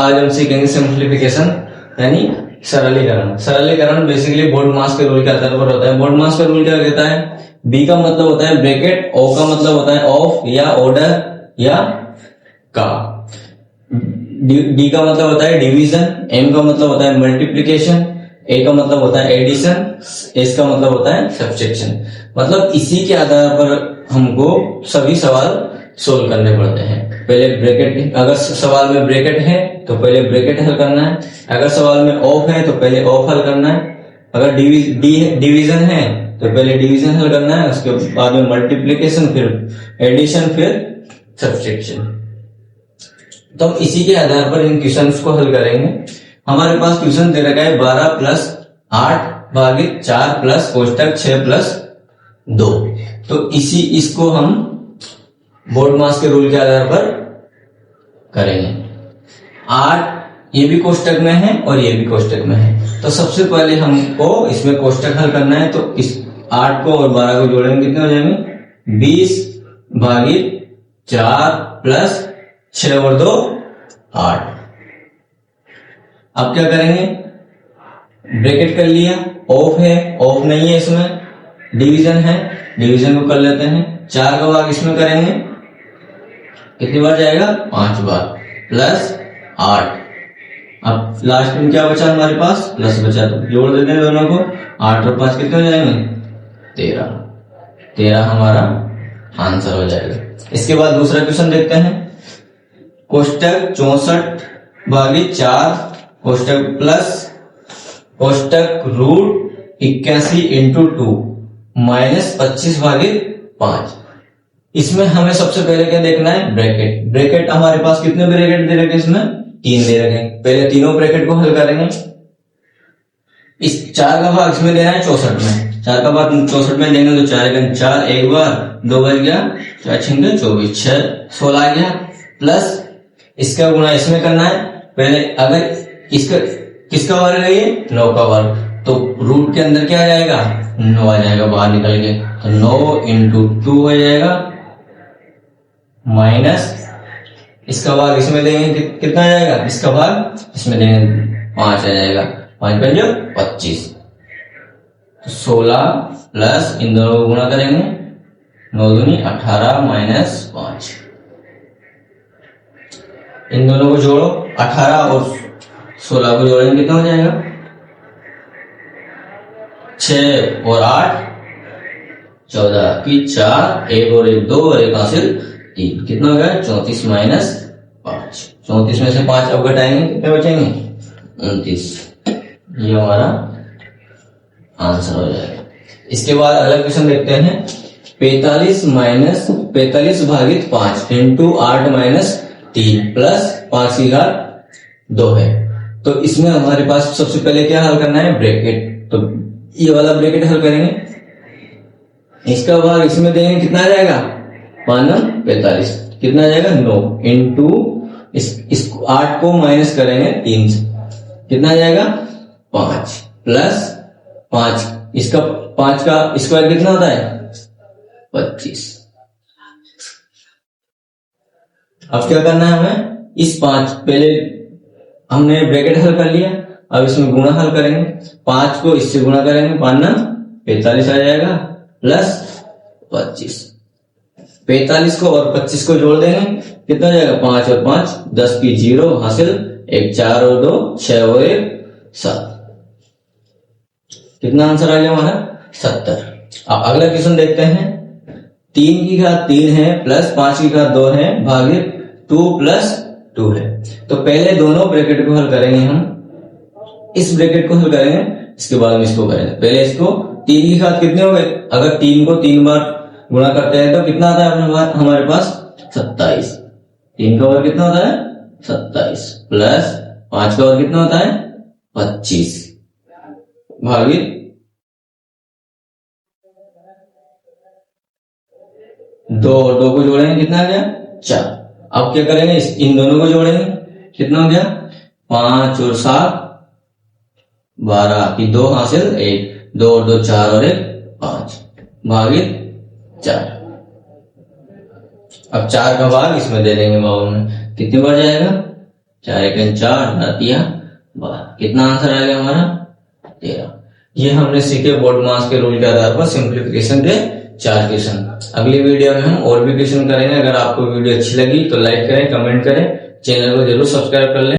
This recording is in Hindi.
आज हम सीखेंगे सिंप्लीफिकेशन यानी सरलीकरण। सरलीकरण बेसिकली बोर्ड मास के रूल के आधार पर होता है। बोर्ड मास का रूल क्या कहता है? बी का मतलब होता है ब्रैकेट, ओ का मतलब होता है ऑफ या ऑर्डर या का, डी का मतलब होता है डिवीजन, एम का मतलब होता है मल्टीप्लिकेशन, ए का मतलब होता है एडिशन, एस का मतलब होता है सब्ट्रैक्शन। मतलब इसी के आधार पर हमको सभी सवाल सोल्व करने पड़ते हैं। पहले ब्रैकेट, अगर सवाल में ब्रैकेट है तो पहले ब्रैकेट हल करना है, अगर सवाल में ऑफ है तो पहले ऑफ हल करना है, अगर डिवीजन है तो पहले डिवीजन हल करना है, उसके बाद में मल्टीप्लिकेशन, फिर एडिशन, फिर सब्ट्रैक्शन। तो हम इसी के आधार पर इन क्वेश्चंस को हल करेंगे। हमारे पास क्वेश्चन दे रखा है 12 प्लस 8 भागित 4 प्लस कोष्टक 6 प्लस 2। तो इसको हम बोर्ड मास के रूल के आधार पर करेंगे। 8 ये भी कोष्टक में है और ये भी कोष्टक में है, तो सबसे पहले हमको इसमें कोष्टक हल करना है। तो इस 8 को और 12 को जोड़ेंगे, कितने हो जाएंगे? 20 भागित 4 प्लस 6 और 2 8। अब क्या करेंगे? ब्रैकेट कर लिया, ऑफ है, ऑफ नहीं है, इसमें डिवीजन है, डिवीजन को कर लेते हैं। 4 का भाग इसमें करेंगे, कितनी बार जाएगा? 5 बार, प्लस 8। अब लास्ट में क्या बचा हमारे पास? प्लस बचा, तो जोड़ देते हैं दोनों को। 8 और 5 कितने हो जाएंगे? 13 हमारा आंसर हो जाएगा। इसके बाद दूसरा क्वेश्चन देखते हैं। कोष्टक 64 भागित 4 कोष्टक प्लस कोष्टक रूट 81 इंटू 2 माइनस 25 भागित 5। इसमें हमें सबसे पहले क्या देखना है? ब्रैकेट। ब्रैकेट हमारे पास कितने ब्रैकेट दे रखे? इसमें 3 दे रखे। पहले तीनों ब्रैकेट को हल करेंगे। इस 4 का भाग इसमें देना है 64 में, 4 का भाग 64 में देंगे तो 4 का 4 एक बार, 2 बच गया, 4 6 24, 6 16 आ गया, प्लस इसका गुणा इसमें करना है। पहले अगर इसका किसका वर्ग है? ये 9 का वर्ग, तो रूट के अंदर क्या आ जाएगा? 9 आ जाएगा बाहर निकल के, तो 9 इंटू 2 हो जाएगा, माइनस इसका भाग इसमें देंगे, कितना आ जाएगा? इसका भाग इसमें देंगे, 5 आ जाएगा, 5 5 25, तो 16 प्लस इन दोनों को गुणा करेंगे, 9 दूनी 18 माइनस 5। इन दोनों को जोड़ो, 18 और 16 को जोड़ेंगे, कितना हो जाएगा? 6 और 8 14 की 4, 1 और 1 2 और 1 हासिल 3, कितना हो गया? 34 माइनस 5। 34 में से 5 अब घटाएंगे, कितने बचेंगे? 29। ये हमारा आंसर हो जाएगा। इसके बाद अगला क्वेश्चन देखते हैं। 45 भागित 5 इंटू 8 माइनस 3 प्लस 5 की घात 2 है। तो इसमें हमारे पास सबसे पहले क्या हल करना है? ब्रैकेट। तो ये वाला ब्रैकेट हल करेंगे, इसका भाग इसमें देंगे, कितना आ जाएगा? 5 45, कितना आ जाएगा? 9 इंटू इस 8 को माइनस करेंगे 3 से, कितना आ जाएगा? 5 प्लस 5, इसका 5 का स्क्वायर कितना होता है? 25। अब क्या करना है हमें? इस 5, पहले हमने ब्रैकेट हल कर लिया, अब इसमें गुणा हल करेंगे। 5 को इससे गुणा करेंगे, 5 45 आ जाएगा, प्लस 25। 45 को और 25 को जोड़ देंगे, कितना हो जाएगा? 5 और 5 10 की 0 हासिल 1, 4 और 2 6 और 1 7। कितना आंसर आ गया हमारा? 70। अब अगला क्वेश्चन देखते हैं। 3 की घात 3 है प्लस 5 की घात 2 है भागित 2 प्लस 2 है। तो पहले दोनों ब्रैकेट को हल करेंगे हम, इस ब्रैकेट को हल करेंगे, इसके बाद में इसको करेंगे। पहले इसको 3 की घात कितने हो गए? अगर 3 को 3 बार गुणा करते हैं तो कितना आता है हमारे पास? 27। 3 का वर्ग कितना होता है? 27 प्लस 5 का वर्ग कितना होता है? 25 भागित 2 और 2 को जोड़ेंगे, कितना आ गया? 4। अब क्या करेंगे? इन दोनों को जोड़ेंगे, कितना हो गया? 5 और 7 12 की 2 हासिल 1, 2 और 2 4 और 1 5 भागित 4। अब 4 का भाग इसमें दे देंगे, बाउल में, कितनी बार जाएगा? 4 एकम 4, 12, कितना आंसर आ गया हमारा 13। ये हमने सीखे बोर्ड मास के रूल के आधार पर सिंप्लीफिकेशन के 4 क्वेश्चन। अगली वीडियो में हम और भी क्वेश्चन करेंगे। अगर आपको वीडियो अच्छी लगी तो लाइक करें, कमेंट करें, चैनल को जरूर सब्सक्राइब कर लें।